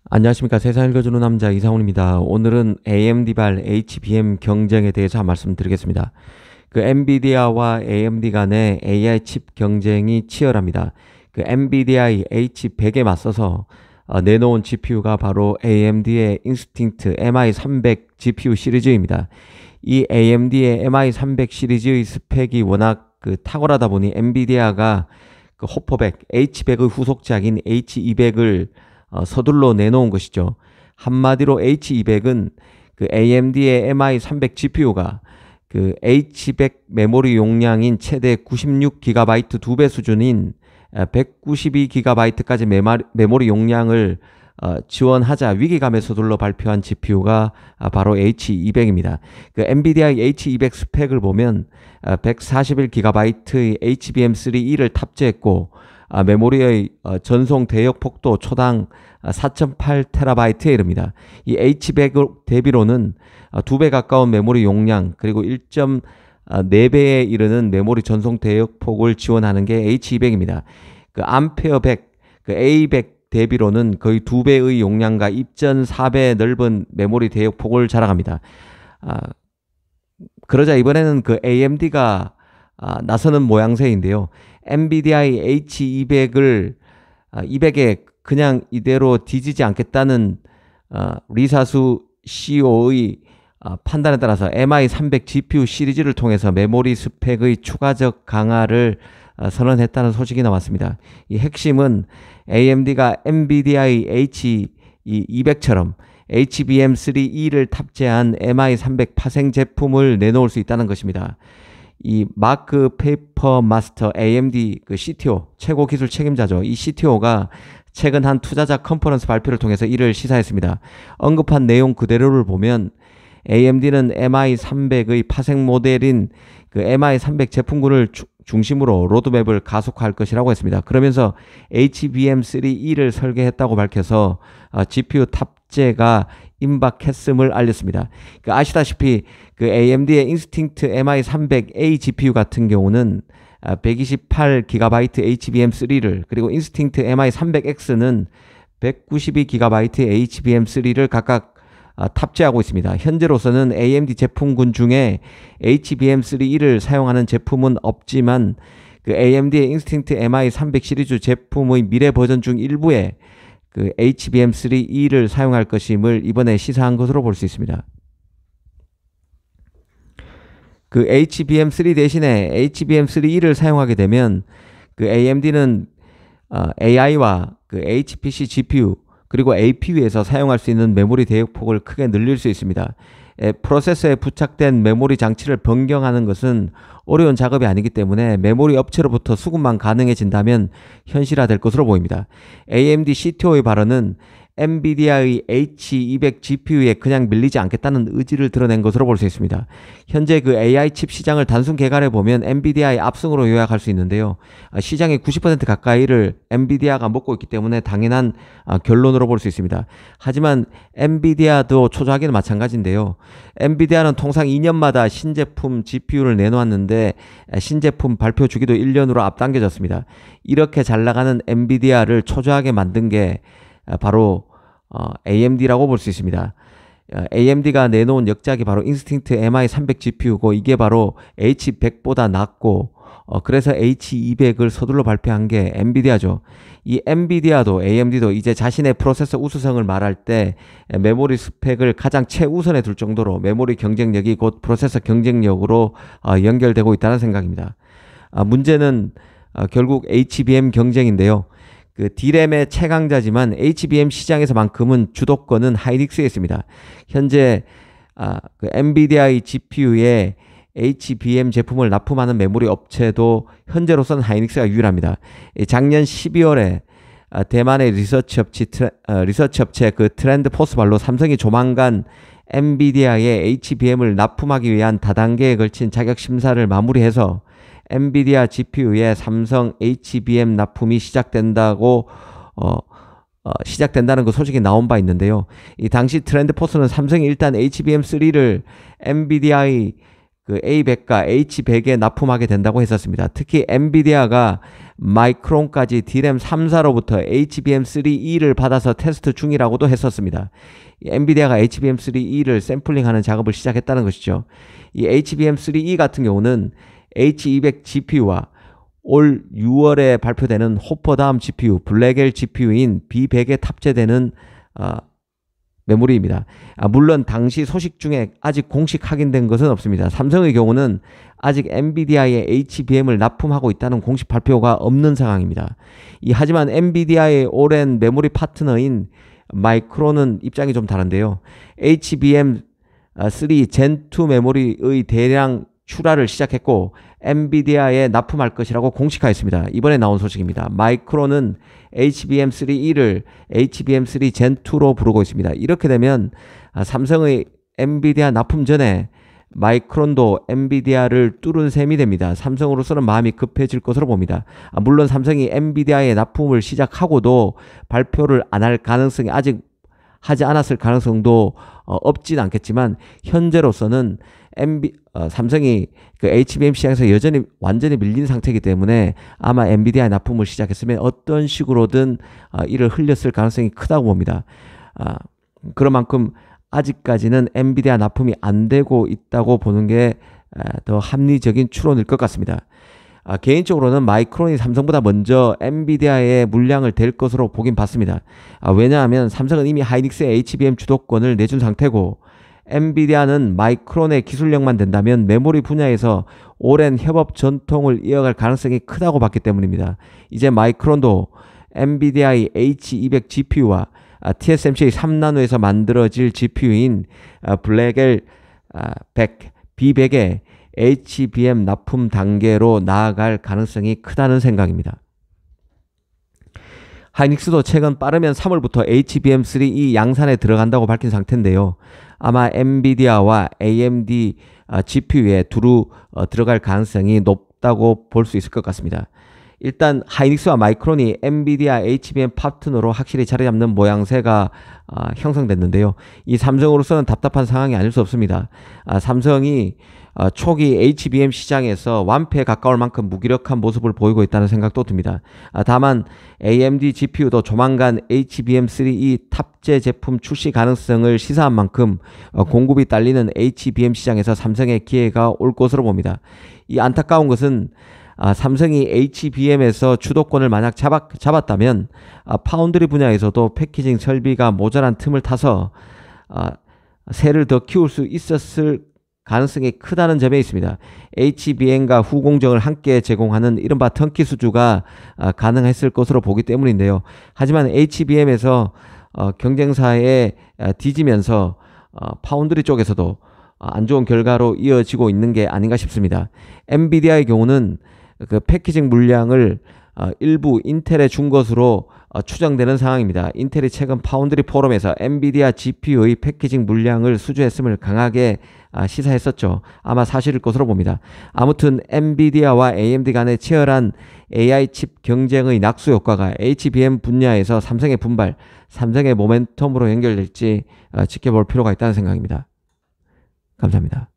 안녕하십니까. 세상 읽어주는 남자 이상훈입니다. 오늘은 AMD발 HBM 경쟁에 대해서 한 말씀 드리겠습니다. 엔비디아와 AMD 간의 AI 칩 경쟁이 치열합니다. 엔비디아의 H100에 맞서서 내놓은 GPU가 바로 AMD의 인스팅트 MI300 GPU 시리즈입니다. 이 AMD의 MI300 시리즈의 스펙이 워낙 탁월하다 보니 엔비디아가 호퍼백 H100의 후속작인 H200을 서둘러 내놓은 것이죠. 한마디로 H200은 AMD의 MI300 GPU가 H100 메모리 용량인 최대 96GB 2배 수준인 192GB까지 메모리 용량을 지원하자 위기감에 서둘러 발표한 GPU가 바로 H200입니다. 엔비디아의 H200 스펙을 보면 141GB의 HBM3E를 탑재했고 메모리의 전송 대역 폭도 초당 4.8TB에 이릅니다. 이 H100 대비로는 2배 가까운 메모리 용량 그리고 1.4배에 이르는 메모리 전송 대역 폭을 지원하는 게 H200입니다. 암페어 100, A100 대비로는 거의 2배의 용량과 2.4배 넓은 메모리 대역 폭을 자랑합니다. 그러자 이번에는 AMD가 나서는 모양새인데요. 엔비디아의 H200을 200에 그냥 이대로 뒤지지 않겠다는 리사수 CEO의 판단에 따라서 MI300 GPU 시리즈를 통해서 메모리 스펙의 추가적 강화를 선언했다는 소식이 나왔습니다. 이 핵심은 AMD가 엔비디아의 H200처럼 HBM3E를 탑재한 MI300 파생 제품을 내놓을 수 있다는 것입니다. 이 마크 페이퍼 마스터 AMD CTO 최고 기술 책임자죠. 이 CTO가 최근 한 투자자 컨퍼런스 발표를 통해서 이를 시사했습니다. 언급한 내용 그대로를 보면 AMD는 MI300의 파생 모델인 MI300 제품군을 중심으로 로드맵을 가속화할 것이라고 했습니다. 그러면서 HBM3E를 설계했다고 밝혀서 GPU 탑재가 임박했음을 알렸습니다. 아시다시피 AMD의 인스팅트 MI300A GPU 같은 경우는 128GB HBM3를 그리고 인스팅트 MI300X는 192GB HBM3를 각각 탑재하고 있습니다. 현재로서는 AMD 제품군 중에 HBM3E를 사용하는 제품은 없지만 AMD의 인스팅트 MI300 시리즈 제품의 미래 버전 중 일부에 HBM3E를 사용할 것임을 이번에 시사한 것으로 볼 수 있습니다. HBM3 대신에 HBM3E를 사용하게 되면 AMD는 AI와 HPC GPU 그리고 APU에서 사용할 수 있는 메모리 대역폭을 크게 늘릴 수 있습니다. 프로세서에 부착된 메모리 장치를 변경하는 것은 어려운 작업이 아니기 때문에 메모리 업체로부터 수급만 가능해진다면 현실화될 것으로 보입니다. AMD CTO의 발언은 엔비디아의 H200 GPU에 그냥 밀리지 않겠다는 의지를 드러낸 것으로 볼 수 있습니다. 현재 AI 칩 시장을 단순 개괄해 보면 엔비디아의 압승으로 요약할 수 있는데요. 시장의 90% 가까이를 엔비디아가 먹고 있기 때문에 당연한 결론으로 볼 수 있습니다. 하지만 엔비디아도 초조하기는 마찬가지인데요. 엔비디아는 통상 2년마다 신제품 GPU를 내놓았는데 신제품 발표 주기도 1년으로 앞당겨졌습니다. 이렇게 잘 나가는 엔비디아를 초조하게 만든 게 바로 AMD라고 볼 수 있습니다. AMD가 내놓은 역작이 바로 인스팅트 MI300 GPU고 이게 바로 H100보다 낫고 그래서 H200을 서둘러 발표한 게 엔비디아죠. 이 엔비디아도 AMD도 이제 자신의 프로세서 우수성을 말할 때 메모리 스펙을 가장 최우선에 둘 정도로 메모리 경쟁력이 곧 프로세서 경쟁력으로 연결되고 있다는 생각입니다. 문제는 결국 HBM 경쟁인데요. D램의 최강자지만 HBM 시장에서만큼은 주도권은 하이닉스에 있습니다. 현재 엔비디아의 GPU에 HBM 제품을 납품하는 메모리 업체도 현재로서는 하이닉스가 유일합니다. 작년 12월에 대만의 리서치 업체 트렌드 포스발로 삼성이 조만간 엔비디아의 HBM을 납품하기 위한 다단계에 걸친 자격 심사를 마무리해서 엔비디아 GPU에 삼성 HBM 납품이 시작된다는 그 소식이 나온 바 있는데요. 이 당시 트렌드포스는 삼성이 일단 HBM3를 엔비디아의 A100과 H100에 납품하게 된다고 했었습니다. 특히 엔비디아가 마이크론까지 D램 3사로부터 HBM3E를 받아서 테스트 중이라고도 했었습니다. 엔비디아가 HBM3E를 샘플링하는 작업을 시작했다는 것이죠. 이 HBM3E 같은 경우는 H200 GPU와 올 6월에 발표되는 호퍼 다음 GPU, 블랙엘 GPU인 B100에 탑재되는 메모리입니다. 물론 당시 소식 중에 아직 공식 확인된 것은 없습니다. 삼성의 경우는 아직 엔비디아의 HBM을 납품하고 있다는 공식 발표가 없는 상황입니다. 하지만 엔비디아의 오랜 메모리 파트너인 마이크론은 입장이 좀 다른데요. HBM3 Gen2 메모리의 대량 출하를 시작했고 엔비디아에 납품할 것이라고 공식화했습니다. 이번에 나온 소식입니다. 마이크론은 HBM3E를 HBM3 Gen2로 부르고 있습니다. 이렇게 되면 삼성의 엔비디아 납품 전에 마이크론도 엔비디아를 뚫은 셈이 됩니다. 삼성으로서는 마음이 급해질 것으로 봅니다. 물론 삼성이 엔비디아의 납품을 시작하고도 발표를 안 할 가능성이 아직 하지 않았을 가능성도 없진 않겠지만 현재로서는 삼성이 그 HBM 시장에서 여전히 완전히 밀린 상태이기 때문에 아마 엔비디아 납품을 시작했으면 어떤 식으로든 이를 흘렸을 가능성이 크다고 봅니다. 그런 만큼 아직까지는 엔비디아 납품이 안 되고 있다고 보는 게 더 합리적인 추론일 것 같습니다. 개인적으로는 마이크론이 삼성보다 먼저 엔비디아의 물량을 댈 것으로 보긴 봤습니다. 왜냐하면 삼성은 이미 하이닉스의 HBM 주도권을 내준 상태고 엔비디아는 마이크론의 기술력만 된다면 메모리 분야에서 오랜 협업 전통을 이어갈 가능성이 크다고 봤기 때문입니다. 이제 마이크론도 엔비디아의 H200 GPU와 TSMC의 3나노에서 만들어질 GPU인 블랙엘 100, B100의 HBM 납품 단계로 나아갈 가능성이 크다는 생각입니다. 하이닉스도 최근 빠르면 3월부터 HBM3E 양산에 들어간다고 밝힌 상태인데요. 아마 엔비디아와 AMD GPU에 두루 들어갈 가능성이 높다고 볼 수 있을 것 같습니다. 일단 하이닉스와 마이크론이 엔비디아 HBM 파트너로 확실히 자리 잡는 모양새가 형성됐는데요. 이 삼성으로서는 답답한 상황이 아닐 수 없습니다. 삼성이 초기 HBM 시장에서 완패에 가까울 만큼 무기력한 모습을 보이고 있다는 생각도 듭니다. 다만 AMD GPU도 조만간 HBM3E 탑재 제품 출시 가능성을 시사한 만큼 공급이 딸리는 HBM 시장에서 삼성의 기회가 올 것으로 봅니다. 이 안타까운 것은 삼성이 HBM에서 주도권을 만약 잡았다면 파운드리 분야에서도 패키징 설비가 모자란 틈을 타서 새를 더 키울 수 있었을 가능성이 크다는 점에 있습니다. HBM과 후공정을 함께 제공하는 이른바 턴키 수주가 가능했을 것으로 보기 때문인데요. 하지만 HBM에서 경쟁사에 뒤지면서 파운드리 쪽에서도 안 좋은 결과로 이어지고 있는 게 아닌가 싶습니다. 엔비디아의 경우는 그 패키징 물량을 일부 인텔에 준 것으로 추정되는 상황입니다. 인텔이 최근 파운드리 포럼에서 엔비디아 GPU의 패키징 물량을 수주했음을 강하게 시사했었죠. 아마 사실일 것으로 봅니다. 아무튼 엔비디아와 AMD 간의 치열한 AI 칩 경쟁의 낙수 효과가 HBM 분야에서 삼성의 분발, 삼성의 모멘텀으로 연결될지 지켜볼 필요가 있다는 생각입니다. 감사합니다.